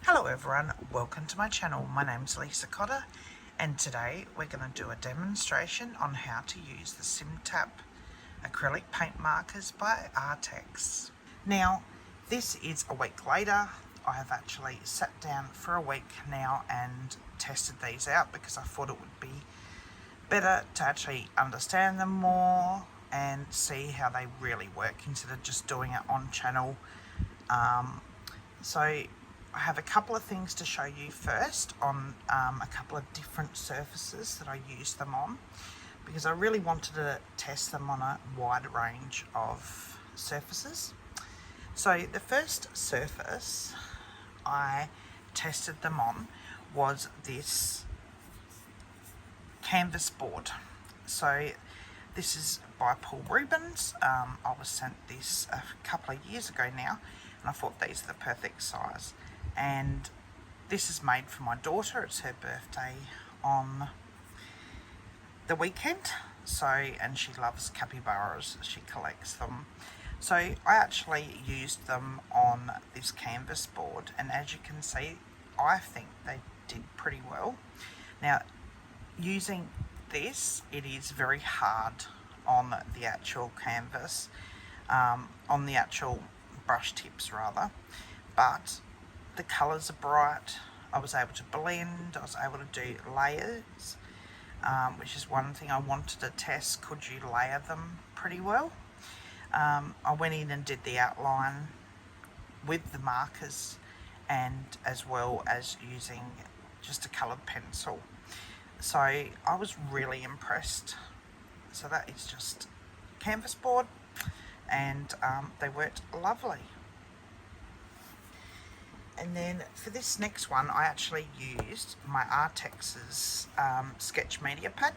Hello everyone, welcome to my channel. My name's Lisa Cotter and today we're going to do a demonstration on how to use the Simptap Acrylic paint markers by Arrtx. Now this is a week later. I have actually sat down for a week now and tested these out because I thought it would be better to actually understand them more and see how they really work instead of just doing it on channel. So I have a couple of things to show you first on a couple of different surfaces that I use them on, because I really wanted to test them on a wide range of surfaces. So the first surface I tested them on was this canvas board. So this is by Paul Rubens. I was sent this a couple of years ago now and I thought these are the perfect size. And this is made for my daughter. It's her birthday on the weekend, so, and she loves capybaras, she collects them. So I actually used them on this canvas board, and as you can see, I think they did pretty well. Now using this, it is very hard on the actual canvas, on the actual brush tips rather, but the colours are bright. I was able to blend, I was able to do layers, which is one thing I wanted to test. Could you layer them pretty well? I went in and did the outline with the markers and as well as using just a coloured pencil. So I was really impressed. So that is just canvas board and they worked lovely. And then for this next one, I actually used my Arrtx's sketch media pad.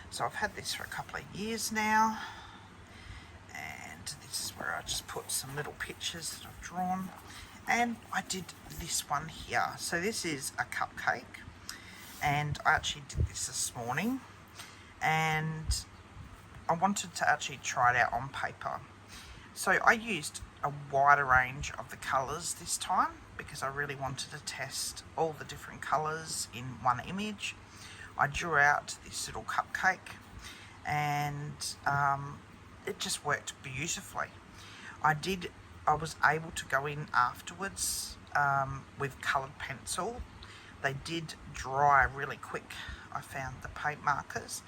So I've had this for a couple of years now. And this is where I just put some little pictures that I've drawn. And I did this one here. So this is a cupcake. And I actually did this morning. And I wanted to actually try it out on paper. So I used a wider range of the colours this time because I really wanted to test all the different colours in one image. I drew out this little cupcake and it just worked beautifully. I was able to go in afterwards with coloured pencil. They did dry really quick, I found, the paint markers,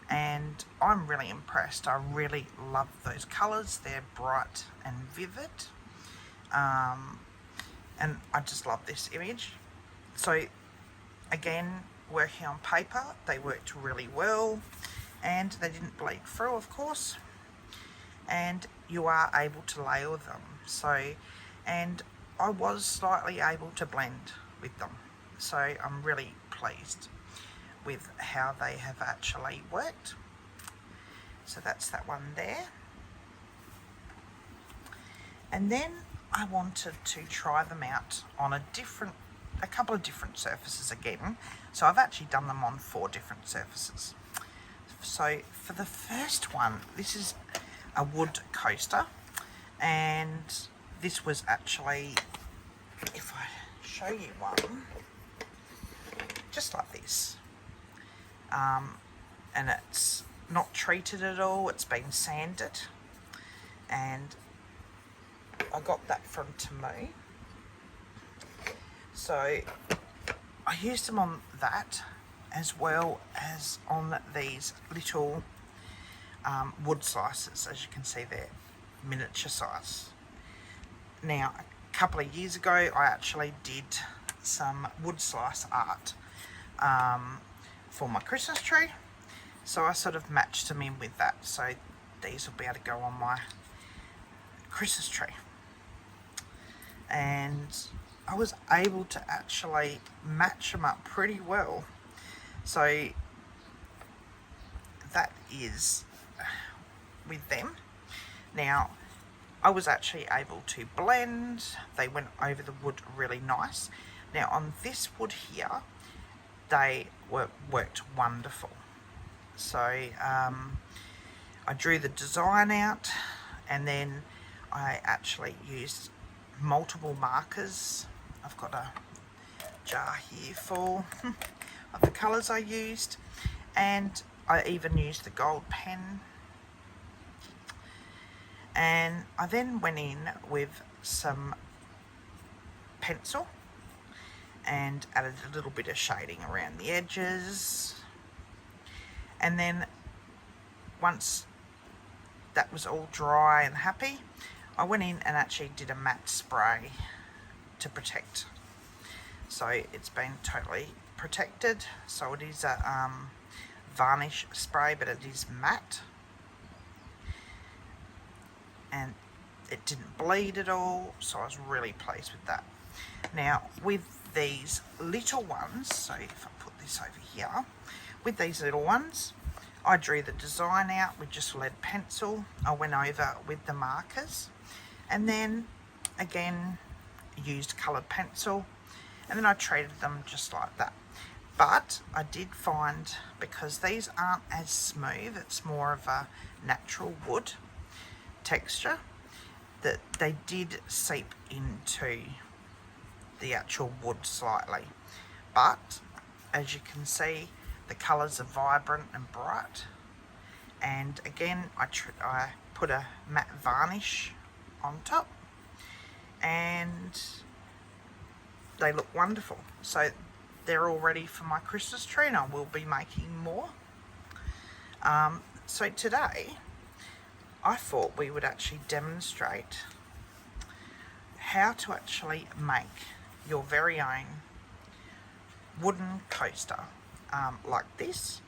and I'm really impressed. I really love those colours. They're bright and vivid. And I just love this image. So again, working on paper, they worked really well and they didn't bleed through, of course, and you are able to layer them. So, and I was slightly able to blend with them, so I'm really pleased with how they have actually worked. So that's that one there. And then I wanted to try them out on a couple of different surfaces again. So I've actually done them on 4 different surfaces. So for the first one, this is a wood coaster, and this was actually, if I show you one, just like this. And it's not treated at all, it's been sanded, and I got that from Temu. So I used them on that as well as on these little wood slices. As you can see, they're miniature size. Now a couple of years ago I actually did some wood slice art for my Christmas tree, so I sort of matched them in with that, so these will be able to go on my Christmas tree. And I was able to actually match them up pretty well. So that is with them. Now I was actually able to blend. They went over the wood really nice. Now on this wood here, they worked wonderful. So I drew the design out, and then I actually used multiple markers. I've got a jar here full of the colours I used, and I even used the gold pen. And I then went in with some pencil and added a little bit of shading around the edges. And then once that was all dry and happy, I went in and actually did a matte spray to protect. So it's been totally protected. So it is a varnish spray, but it is matte. And it didn't bleed at all, so I was really pleased with that. Now with these little ones, so if I put this over here, with these little ones, I drew the design out with just lead pencil. I went over with the markers, and then again used coloured pencil, and then I treated them just like that. But I did find, because these aren't as smooth, it's more of a natural wood texture, that they did seep into the actual wood slightly. But as you can see, the colours are vibrant and bright. And again, I put a matte varnish on top, and they look wonderful. So they're all ready for my Christmas tree, and I will be making more. So today I thought we would actually demonstrate how to actually make your very own wooden coaster like this.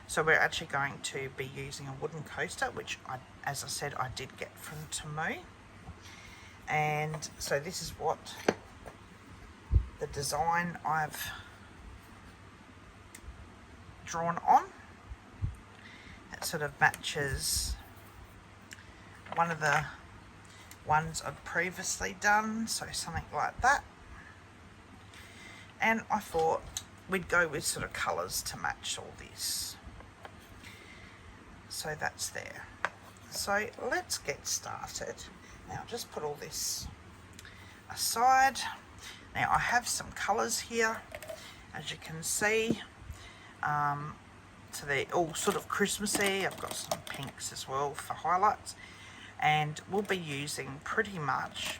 So we're actually going to be using a wooden coaster, which as I said, I did get from Temu. And so this is what the design I've drawn on. It sort of matches one of the ones I'd previously done, so something like that. And I thought we'd go with sort of colours to match all this. So that's there. So let's get started. Now just put all this aside. Now I have some colours here, as you can see. So they're all sort of Christmassy. I've got some pinks as well for highlights. And we'll be using pretty much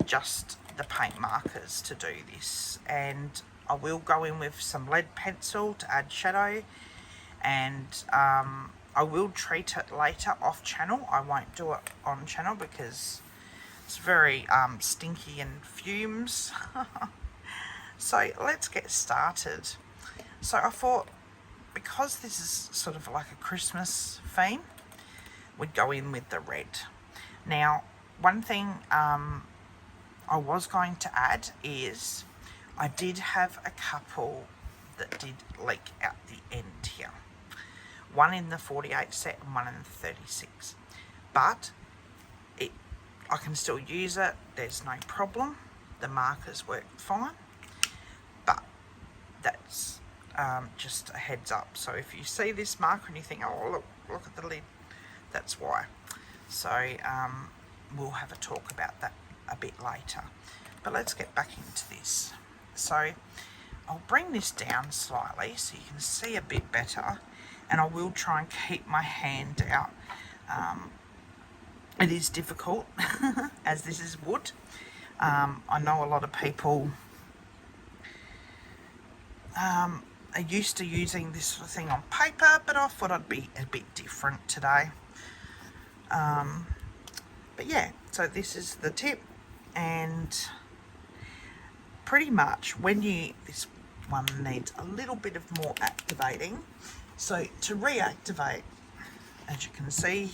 just the paint markers to do this. And I will go in with some lead pencil to add shadow. And I will treat it later off channel. I won't do it on channel because it's very stinky and fumes. So let's get started. So I thought, because this is sort of like a Christmas theme, we'd go in with the red. Now, one thing I was going to add is I did have a couple that did leak out the end here. One in the 48 set and one in the 36. But I can still use it. There's no problem. The markers work fine. But that's just a heads up. So if you see this marker and you think, oh, look at the lid, that's why. So we'll have a talk about that a bit later. But let's get back into this. So I'll bring this down slightly so you can see a bit better, and I will try and keep my hand out. It is difficult as this is wood. I know a lot of people are used to using this sort of thing on paper, but I thought I'd be a bit different today. But yeah, so this is the tip, and pretty much this one needs a little bit of more activating. So to reactivate, as you can see,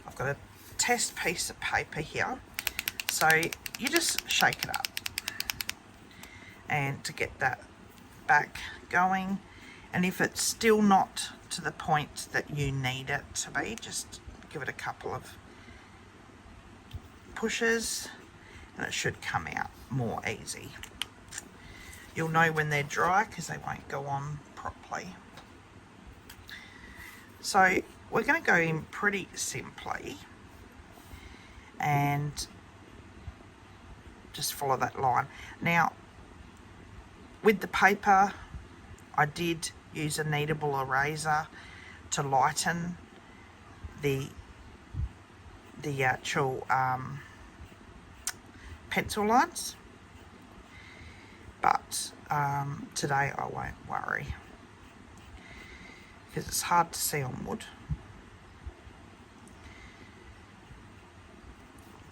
I've got a test piece of paper here. So you just shake it up, and to get that back going, and if it's still not to the point that you need it to be, just give it a couple of pushes and it should come out more easy. You'll know when they're dry because they won't go on properly. So we're going to go in pretty simply and just follow that line. Now, with the paper, I did use a kneadable eraser to lighten the actual pencil lines, but today I won't worry because it's hard to see on wood.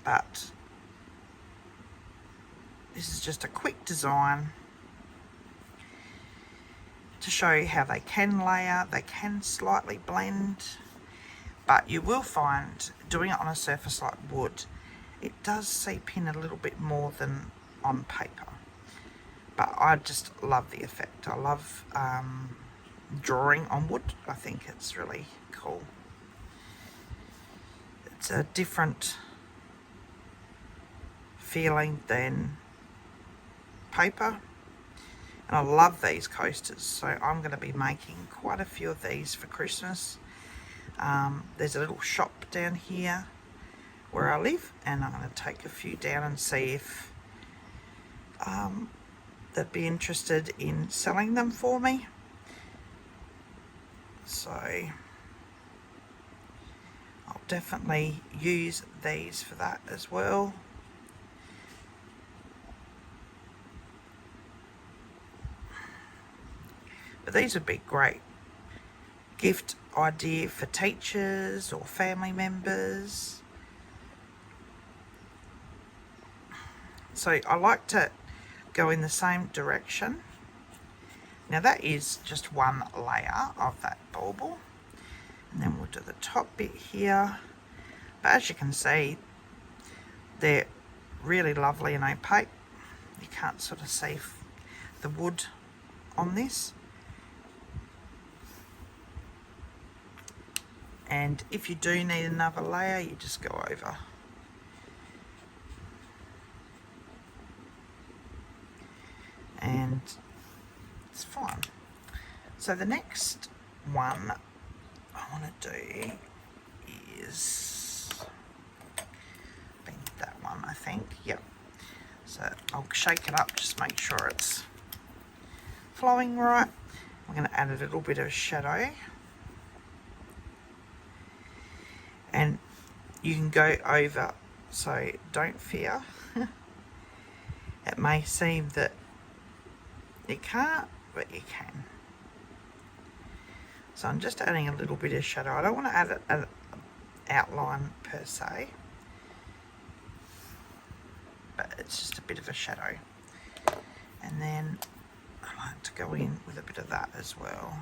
But this is just a quick design to show you how they can layer, they can slightly blend, but you will find doing it on a surface like wood, it does seep in a little bit more than on paper. But I just love the effect. I love drawing on wood. I think it's really cool. It's a different feeling than paper. And I love these coasters, so I'm going to be making quite a few of these for Christmas. There's a little shop down here where I live, and I'm going to take a few down and see if they'd be interested in selling them for me. So I'll definitely use these for that as well. But these would be great gift idea for teachers or family members. So I like to go in the same direction. Now that is just one layer of that bauble, and then we'll do the top bit here. But as you can see, they're really lovely and opaque. You can't sort of see the wood on this. And if you do need another layer, you just go over. And it's fine. So the next one I want to do is that one, I think. Yep. So I'll shake it up, just make sure it's flowing right. I'm going to add a little bit of shadow. And you can go over, so don't fear. It may seem that you can't, but you can. So I'm just adding a little bit of shadow. I don't want to add an outline per se, but it's just a bit of a shadow. And then I like to go in with a bit of that as well.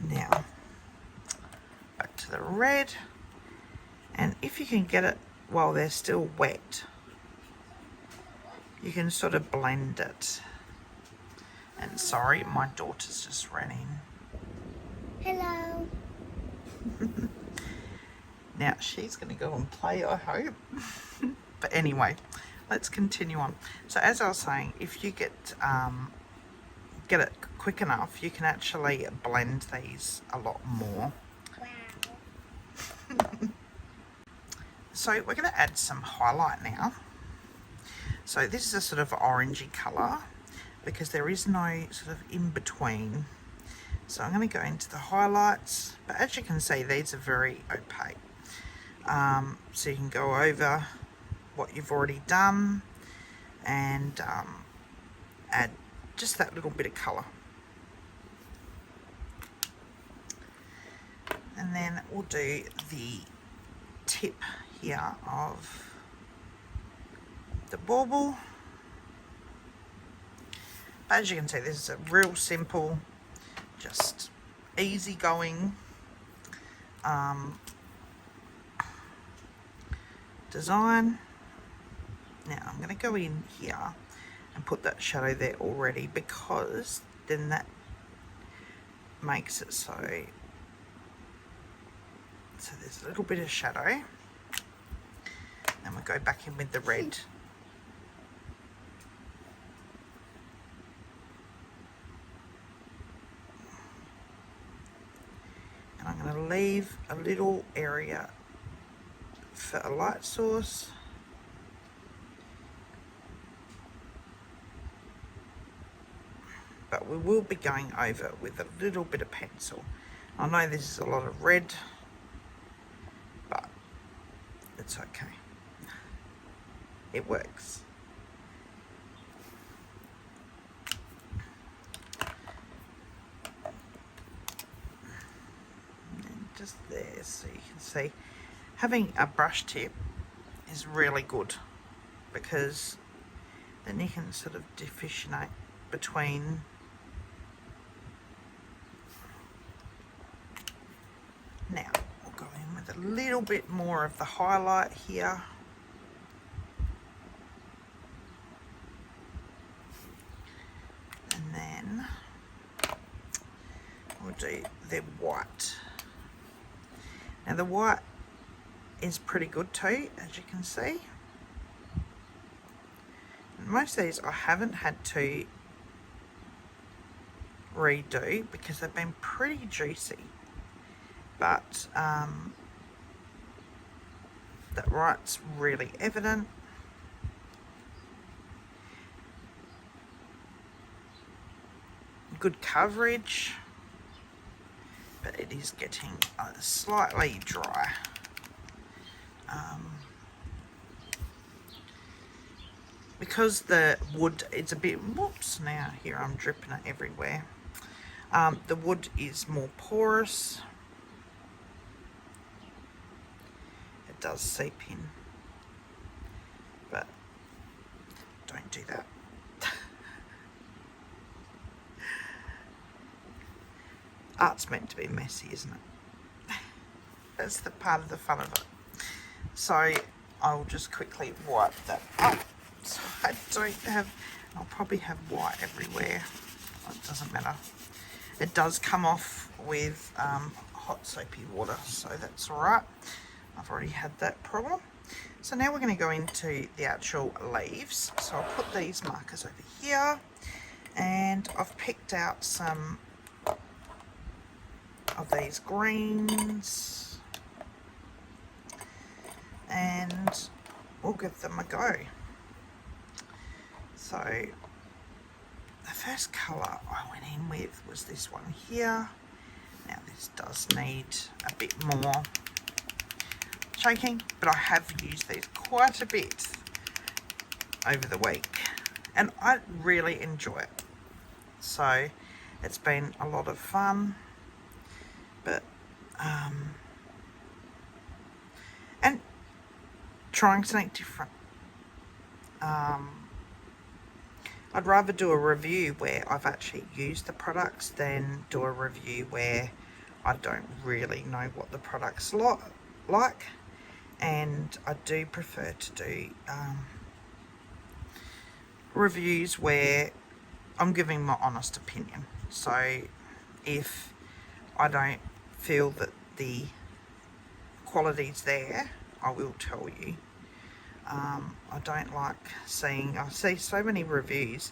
Now, back to the red, and if you can get it while they're still wet, you can sort of blend it. And sorry, my daughter's just ran in. Hello. Now, she's going to go and play, I hope. But anyway, let's continue on. So as I was saying, if you get it quick enough, you can actually blend these a lot more. Wow. So we're going to add some highlight now. So this is a sort of orangey colour because there is no sort of in between. So I'm going to go into the highlights, but as you can see, these are very opaque. So you can go over what you've already done and add just that little bit of colour. And then we'll do the tip here of the bauble. But as you can see, this is a real simple, just easy going design. Now I'm going to go in here and put that shadow there already, because then that makes it so there's a little bit of shadow. Then we go back in with the red. And I'm going to leave a little area for a light source. But we will be going over with a little bit of pencil. I know this is a lot of red, but it's okay. It works. And just there, so you can see, having a brush tip is really good, because then you can sort of differentiate between now. We'll go in with a little bit more of the highlight here. And then we'll do the white. Now the white is pretty good too, as you can see. And most of these I haven't had to redo because they've been pretty juicy. But that white's really evident. Good coverage, but it is getting slightly dry. Because the wood, it's a bit, whoops, now here I'm dripping it everywhere. The wood is more porous. It does seep in, but don't do that. Art's meant to be messy, isn't it? That's the part of the fun of it. So I'll just quickly wipe that up. So I don't have, I'll probably have white everywhere. It doesn't matter. It does come off with hot soapy water, so that's alright. I've already had that problem. So now we're going to go into the actual leaves. So I'll put these markers over here, and I've picked out some of these greens, and we'll give them a go. So the first colour I went in with was this one here. Now this does need a bit more shaking, but I have used these quite a bit over the week and I really enjoy it. So it's been a lot of fun, but and trying something different. I'd rather do a review where I've actually used the products than do a review where I don't really know what the products like, and I do prefer to do reviews where I'm giving my honest opinion. So if I don't feel that the quality's there, I will tell you. I don't like seeing, I see so many reviews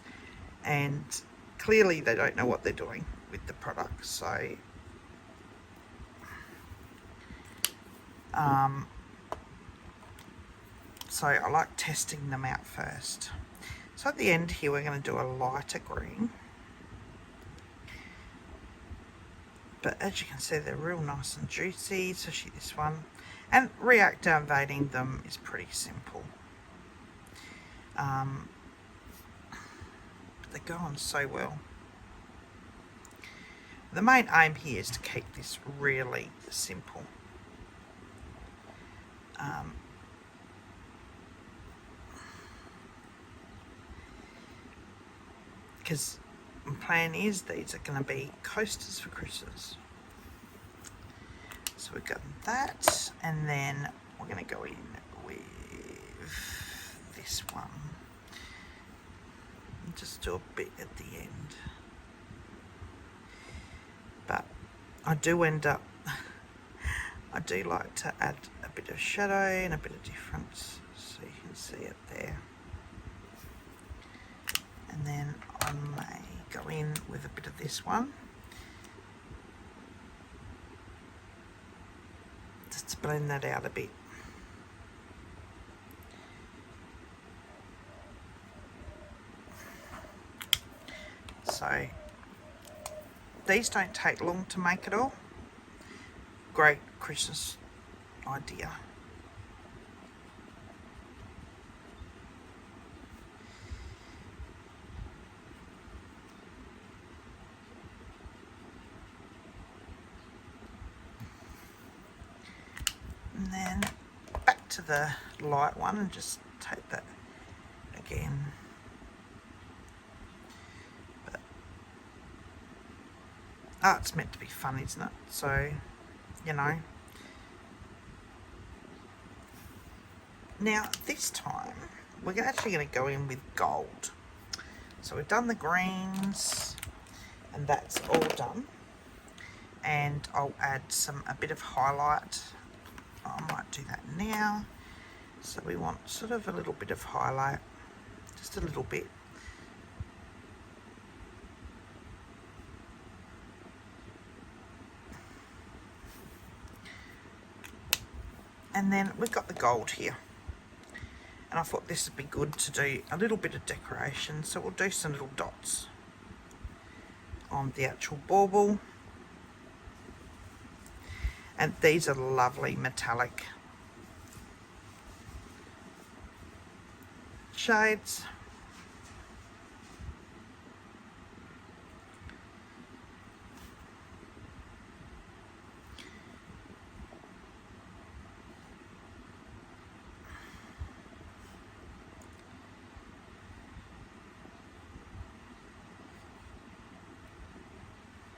and clearly they don't know what they're doing with the product. So so I like testing them out first. So at the end here we're going to do a lighter green, but as you can see they're real nice and juicy, especially this one, and reactivating them is pretty simple. They go on so well. The main aim here is to keep this really simple. Because my plan is these are going to be coasters for Christmas. So we've got that, and then we're going to go in with this one. And just do a bit at the end. But I do end up, I do like to add a bit of shadow and a bit of difference. see it there. And then I may go in with a bit of this one, just to blend that out a bit. So these don't take long to make at all. Great Christmas idea. And then back to the light one and just take that again. But, art's meant to be fun, isn't it? So, you know. Now this time we're actually going to go in with gold. So we've done the greens and that's all done. And I'll add a bit of highlight. I might do that now. So we want sort of a little bit of highlight, just a little bit. And then we've got the gold here. And I thought this would be good to do a little bit of decoration. So we'll do some little dots on the actual bauble. And these are lovely metallic shades.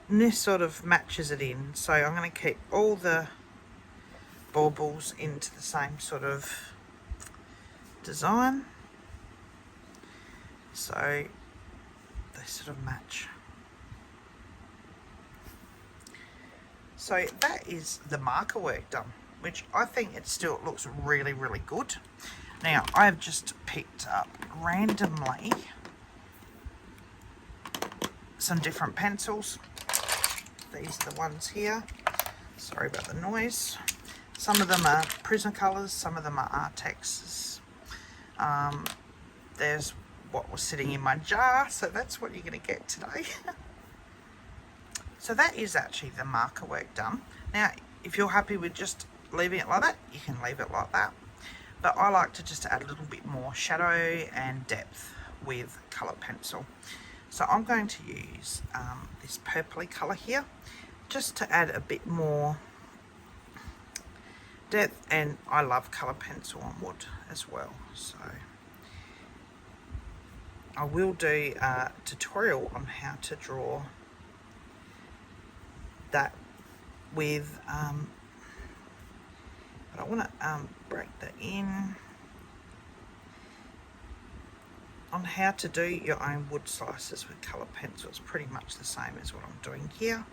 And this sort of matches it in, so I'm going to keep all the baubles into the same sort of design, so they sort of match. So that is the marker work done, which I think it still looks really, really good. Now I've just picked up randomly some different pencils. These are the ones here. Sorry about the noise. Some of them are Prismacolors, some of them are Arrtx's. There's what was sitting in my jar, so that's what you're going to get today. So that is actually the marker work done. Now, if you're happy with just leaving it like that, you can leave it like that. But I like to just add a little bit more shadow and depth with colour pencil. So I'm going to use this purpley colour here, just to add a bit more depth, and I love colour pencil on wood as well. So I will do a tutorial on how to draw that with, but I want to break that in. On how to do your own wood slices with colour pencil. It's pretty much the same as what I'm doing here.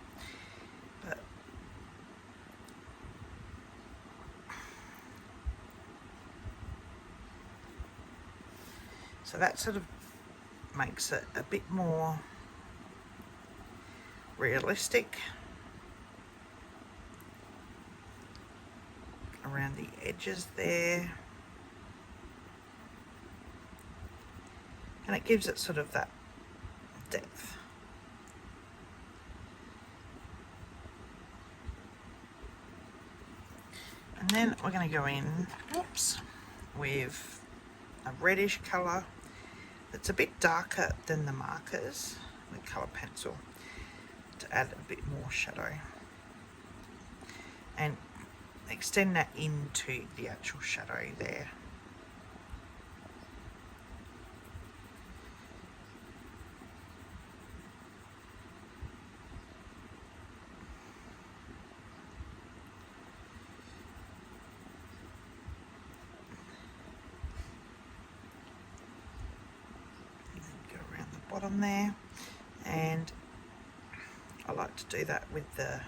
But so that sort of makes it a bit more realistic around the edges there. And it gives it sort of that depth. And then we're going to go in, with a reddish colour that's a bit darker than the markers with colour pencil to add a bit more shadow. And extend that into the actual shadow there. Bottom there, and I like to do that with the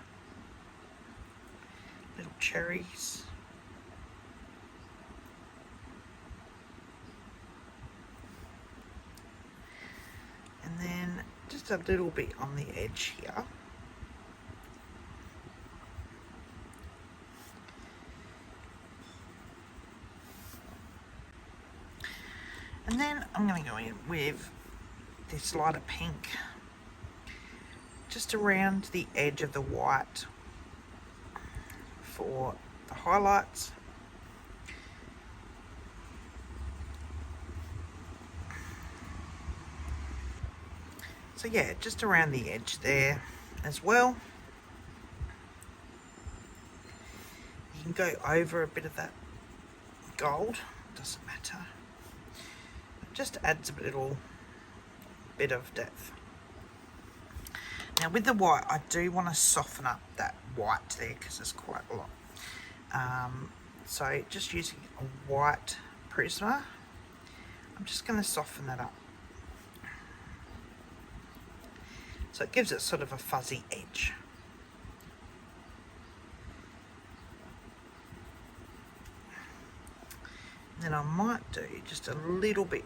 little cherries. just a little bit on the edge here. And then I'm going to go in with this lighter pink just around the edge of the white for the highlights. So yeah, just around the edge there as well. You can go over a bit of that gold, doesn't matter. It just adds a little bit of depth. Now with the white, I do want to soften up that white there because there's quite a lot. So just using a white Prisma, I'm just going to soften that up. So it gives it sort of a fuzzy edge. Then I might do just a little bit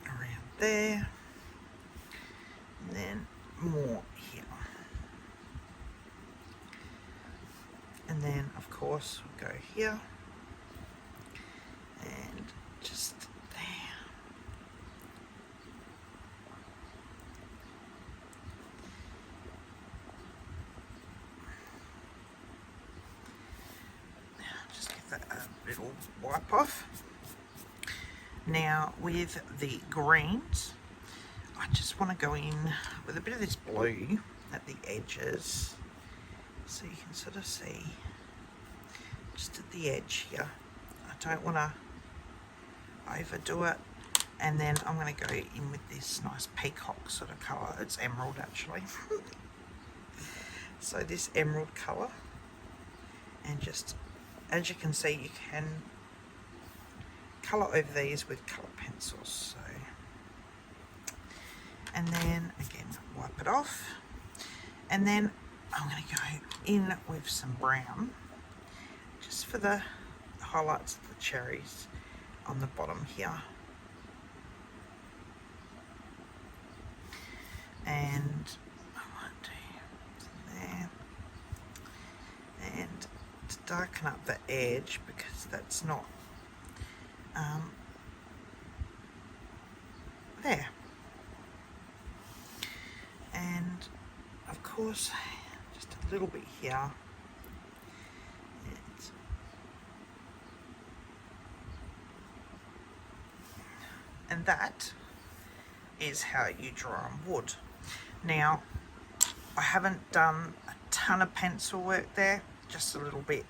around there, and then more here. And then of course we'll go here and just there. Just give that a little wipe off. Now with the greens, I just want to go in with a bit of this blue at the edges, so you can sort of see just at the edge here. I don't want to overdo it. And then I'm going to go in with this nice peacock sort of colour. It's emerald actually. So this emerald colour, and just as you can see, you can colour over these with colour pencils. So, and then again wipe it off, and then I'm going to go in with some brown just for the highlights of the cherries on the bottom here. And I might do there, and to darken up the edge because that's not there. And of course just a little bit here. And that is how you draw on wood. Now, I haven't done a ton of pencil work there, just a little bit,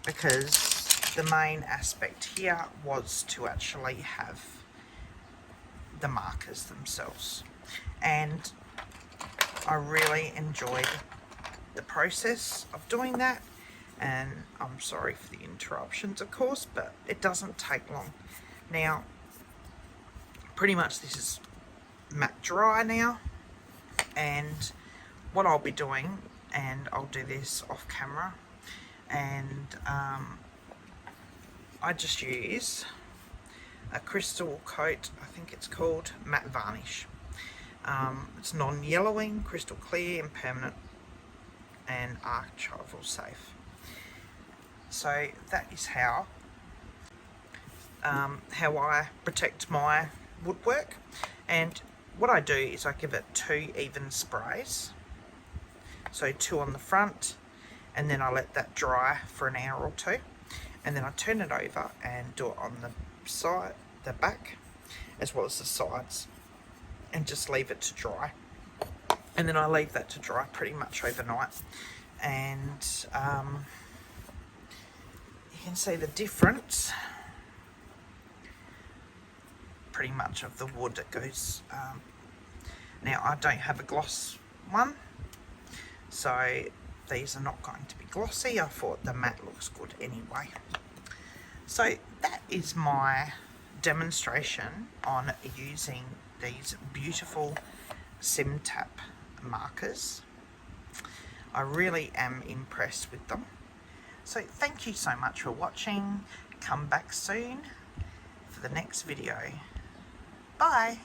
because the main aspect here was to actually have the markers themselves. And I really enjoyed the process of doing that. And I'm sorry for the interruptions, of course, but it doesn't take long. Now, pretty much this is matte dry now, and what I'll be doing, and I'll do this off camera, and I just use a crystal coat, I think it's called matte varnish. It's non-yellowing, crystal clear, and permanent, and archival safe. So that is how I protect my woodwork. And what I do is I give it 2 even sprays, so 2 on the front, and then I let that dry for an hour or 2, and then I turn it over and do it on the side, the back, as well as the sides, and just leave it to dry. And then I leave that to dry pretty much overnight, and you can see the difference pretty much of the wood that goes. Now I don't have a gloss one, so these are not going to be glossy. I thought the matte looks good anyway. So that is my demonstration on using these beautiful Simptap markers. I really am impressed with them. So thank you so much for watching. Come back soon for the next video. Bye.